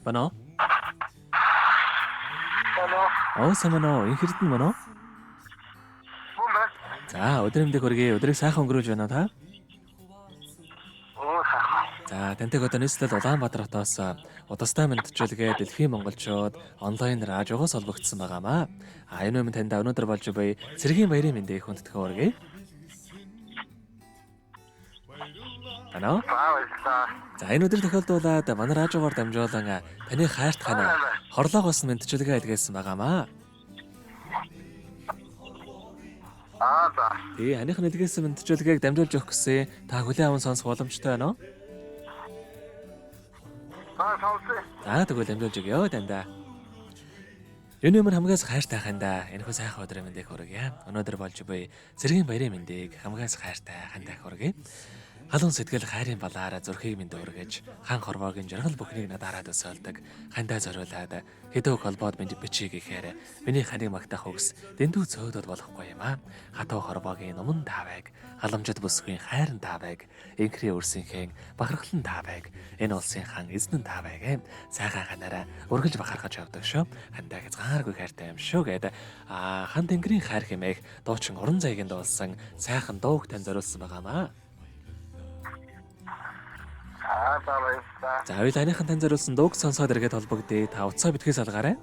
Бано. Бано. Энэ хэрдэн бано. Бомба. За, өдрөмдөө хүргэе. Өдрийг сайхан өнгөрүүлж байна уу та? Сайхан. За, тантай одоо нийслэл Улаанбаатар хотоос удастай мэдчилгээ Дэлхийн монголчууд онлайнаар ажигоос олбогдсон байгаамаа. Энэ өмнө танд өнөөдөр болж буй цэргийн баярын мэндийг хүндэтгэн хүргэе. Бано. За, энэ өдөр тохиолдуулаад манай радиогоор дамжуулан таны хайрт хана хорлоогоос мэдчилгээ илгээсэн байгаамаа. За. Тий, ханых нэлгээсэн мэдчилгээг дамжуулж өгөх гэсэн та хүлээн аван сонсох боломжтой байна уу? Сонсоо. За, тэгвэл дамжуулж өгье дандаа. Юуны өмнө хамгаас хайртай хандаа энэхүү сайхан өдрийн мэндийг хүргье. Өнөөдөр болж буй цэргийн баярын мэндийг хамгаас хайртай хандаа хүргье. Халуун сэтгэл хайрын балаараа зүрхийг минь дүүргэж хан хорвоогийн жаргал бүхнийг надаараа төсөөлдөг хандаа зориулаад хэдүүг холбоод минь бичиг ихээр миний ханыг магтах үгс дэндүү цөөдөд болохгүй юм аа. Хатуу хорвоогийн нуман таавайг халамжид бүсгүй хайрын таавайг инкри өрсөнхөн бахархлан таавайг энэ улсын хан эзнэн таавайг сайхан ханаараа өргөж бахархаж явдаг шүү. Хандаа хязгааргүй хайртай юм шүү гэдэг хан тэнгэрийн хайр хэмээх дуучин уран зайгийн дуулсан сайхан дууг тань зориулсан байгаамаа. За, хоёулааныхан тань зориулсан дууг сонсоод эргээд холбогдъё. Та утсаа битгий салгаарай.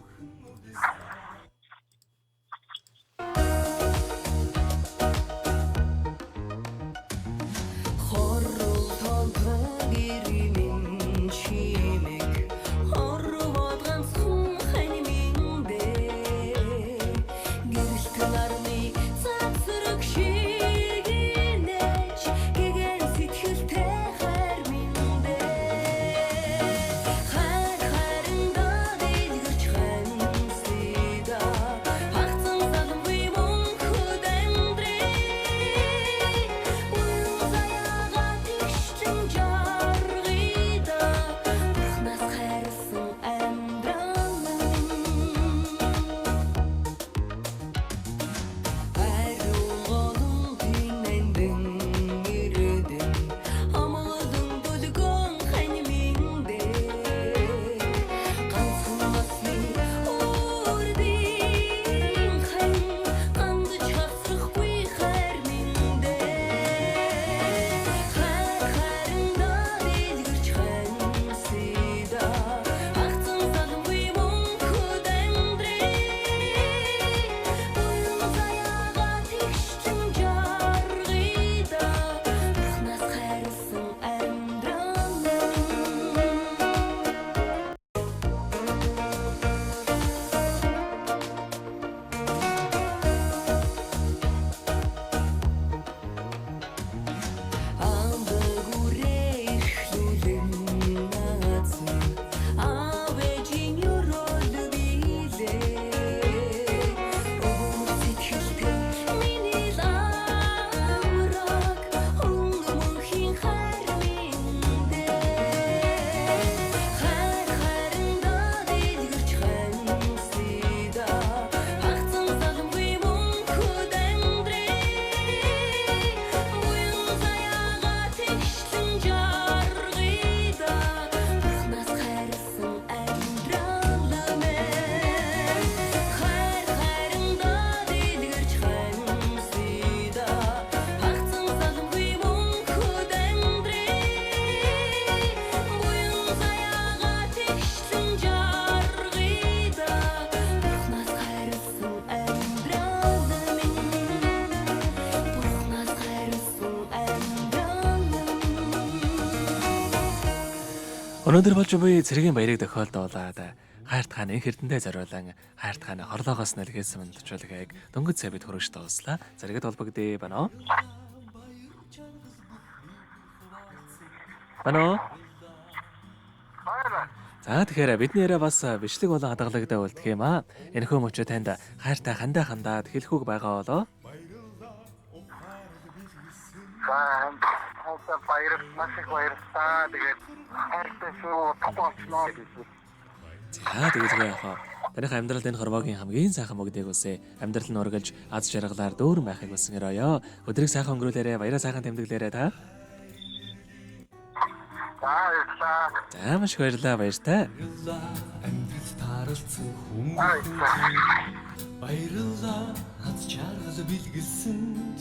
Өнөөдөр болж буй цэргийн баярыг тохиолдуулаад хайрт хааны хэрдэндээ зориулан хайрт хааны хорлоогоос нэлгээсэн мэдчилгээг дөнгөж сая бид хөрөж дууслаа. Зэрэгэд холбогдъё бано. Бано. За, тэгэхээр бидний яриа бас бичлэг болон хадгалагтай болдох юм аа. Энэхүү мөчөө танд хайртай хандаад хэлэхүүг байгаа болоо. Баяр машиг баярлалаа. Тэгээд хайртай шүү тогтоочноо гэсэн. За, тэгээд яахаа. Таних амьдралд энэ хорвоогийн хамгийн сайхан мөгдийг үсэ. Амьдрал нь ургалж аз жаргалаар дөөрөн байхыг хүсэн өрөөё. Өдрийг сайхан өнгөрүүлээрэ, баяраа сайхан тэмдэглээрэ та. баярлалаа. За маш их баярлалаа, баяр та. Амьдрал тааралцсан хүн Баярлалаа. баярлалаа аз чаргал бэлгэлсэнд